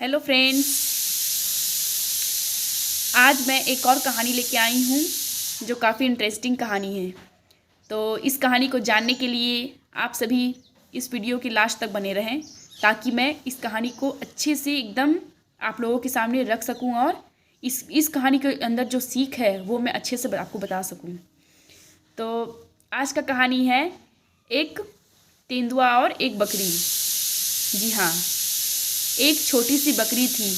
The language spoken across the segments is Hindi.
हेलो फ्रेंड्स, आज मैं एक और कहानी लेके आई हूँ जो काफ़ी इंटरेस्टिंग कहानी है। तो इस कहानी को जानने के लिए आप सभी इस वीडियो के लास्ट तक बने रहें ताकि मैं इस कहानी को अच्छे से एकदम आप लोगों के सामने रख सकूँ और इस कहानी के अंदर जो सीख है वो मैं अच्छे से आपको बता सकूँ। तो आज का कहानी है एक तेंदुआ और एक बकरी। जी हाँ, एक छोटी सी बकरी थी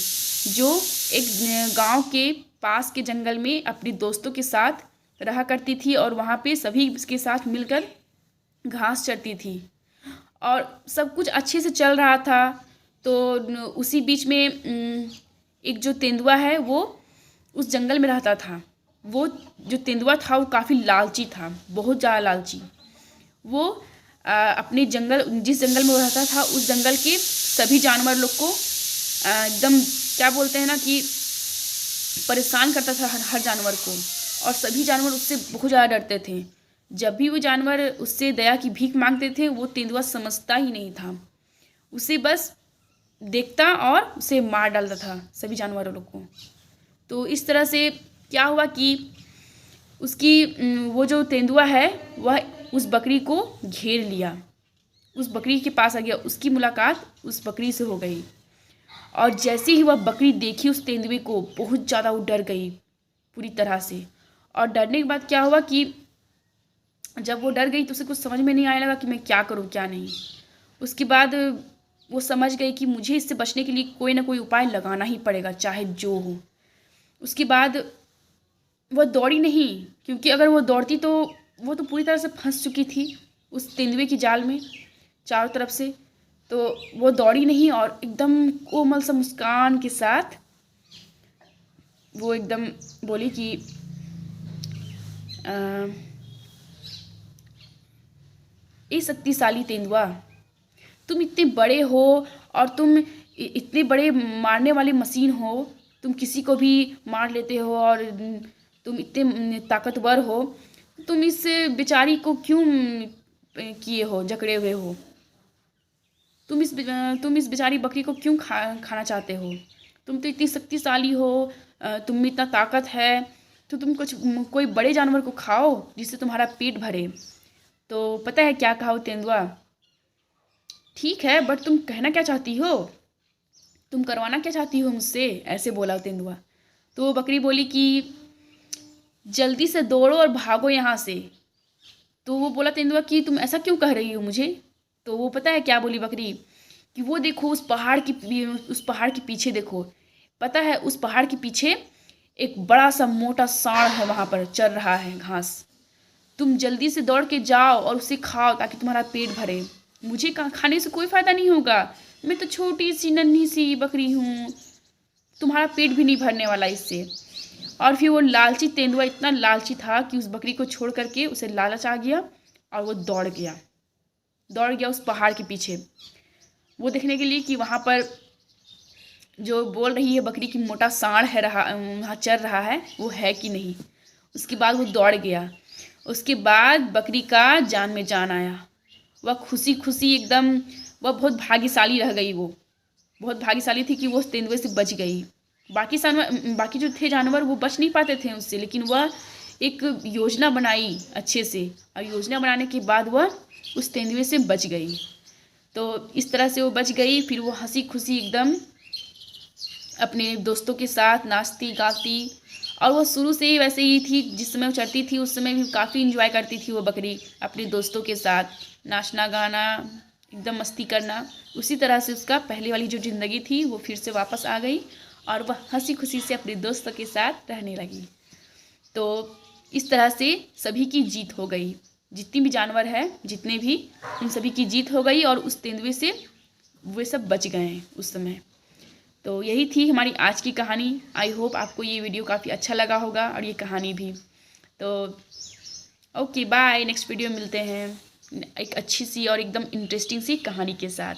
जो एक गांव के पास के जंगल में अपने दोस्तों के साथ रहा करती थी और वहाँ पे सभी के साथ मिलकर घास चरती थी और सब कुछ अच्छे से चल रहा था। तो उसी बीच में एक जो तेंदुआ है वो उस जंगल में रहता था। वो जो तेंदुआ था वो काफ़ी लालची था, बहुत ज़्यादा लालची। वो अपने जिस जंगल में वो रहता था उस जंगल के सभी जानवर लोग को एकदम क्या बोलते हैं ना कि परेशान करता था हर जानवर को, और सभी जानवर उससे बहुत ज़्यादा डरते थे। जब भी वो जानवर उससे दया की भीख मांगते थे वो तेंदुआ समझता ही नहीं था, उसे बस देखता और उसे मार डालता था सभी जानवरों लोग को। तो इस तरह से क्या हुआ कि उसकी वो जो तेंदुआ है वह उस बकरी को घेर लिया, उस बकरी के पास आ गया। उसकी मुलाकात उस बकरी से हो गई और जैसे ही वह बकरी देखी उस तेंदुए को बहुत ज़्यादा वो डर गई पूरी तरह से। और डरने के बाद क्या हुआ कि जब वो डर गई तो उसे कुछ समझ में नहीं आने लगा कि मैं क्या करूँ क्या नहीं। उसके बाद वो समझ गई कि मुझे इससे बचने के लिए कोई ना कोई उपाय लगाना ही पड़ेगा चाहे जो हो। उसके बाद वह दौड़ी नहीं, क्योंकि अगर वो दौड़ती तो वो तो पूरी तरह से फंस चुकी थी उस तेंदुए की जाल में चारों तरफ से। तो वो दौड़ी नहीं और एकदम कोमल सा मुस्कान के साथ वो एकदम बोली कि ए शक्तिशाली तेंदुआ, तुम इतने बड़े हो और तुम इतने बड़े मारने वाले मशीन हो, तुम किसी को भी मार लेते हो और तुम इतने ताकतवर हो, तुम इस बेचारी को क्यों किए हो, जकड़े हुए हो? तुम इस बेचारी बकरी को क्यों खाना चाहते हो? तुम तो इतनी शक्तिशाली हो, तुम में इतना ताकत है, तो तुम कोई बड़े जानवर को खाओ जिससे तुम्हारा पेट भरे। तो पता है क्या कहा वो तेंदुआ? ठीक है, बट तुम कहना क्या चाहती हो, तुम करवाना क्या चाहती हो मुझसे? ऐसे बोला तेंदुआ। तो वो बकरी बोली कि जल्दी से दौड़ो और भागो यहाँ से। तो वो बोला तेंदुआ कि तुम ऐसा क्यों कह रही हो मुझे? तो वो पता है क्या बोली बकरी कि वो देखो उस पहाड़ के पीछे देखो, पता है उस पहाड़ के पीछे एक बड़ा सा मोटा सांड है, वहाँ पर चल रहा है घास। तुम जल्दी से दौड़ के जाओ और उसे खाओ ताकि तुम्हारा पेट भरे। मुझे खाने से कोई फ़ायदा नहीं होगा, मैं तो छोटी सी नन्ही सी बकरी हूँ, तुम्हारा पेट भी नहीं भरने वाला इससे। और फिर वो लालची तेंदुआ इतना लालची था कि उस बकरी को छोड़ करके उसे लालच आ गया और वो दौड़ गया उस पहाड़ के पीछे, वो देखने के लिए कि वहाँ पर जो बोल रही है बकरी की मोटा सांड है वहाँ चल रहा है वो है कि नहीं। उसके बाद वो दौड़ गया। उसके बाद बकरी का जान में जान आया। वह खुशी खुशी एकदम, वह बहुत भाग्यशाली रह गई। वो बहुत भाग्यशाली थी कि वो उस तेंदुए से बच गई। बाकी जो थे जानवर वो बच नहीं पाते थे उससे, लेकिन वह एक योजना बनाई अच्छे से, और योजना बनाने के बाद वह उस तेंदुए से बच गई। तो इस तरह से वो बच गई। फिर वो हंसी खुशी एकदम अपने दोस्तों के साथ नाचती गाती, और वो शुरू से ही वैसे ही थी। जिस समय वो चढ़ती थी उस समय भी काफ़ी इंजॉय करती थी वो बकरी अपने दोस्तों के साथ, नाचना गाना एकदम मस्ती करना। उसी तरह से उसका पहले वाली जो ज़िंदगी थी वो फिर से वापस आ गई और वह हंसी खुशी से अपने दोस्तों के साथ रहने लगी। तो इस तरह से सभी की जीत हो गई, जितनी भी जानवर है जितने भी, उन सभी की जीत हो गई और उस तेंदुए से वे सब बच गए हैं उस समय। तो यही थी हमारी आज की कहानी। आई होप आपको ये वीडियो काफ़ी अच्छा लगा होगा और ये कहानी भी। तो ओके बाय, नेक्स्ट वीडियो मिलते हैं एक अच्छी सी और एकदम इंटरेस्टिंग सी कहानी के साथ।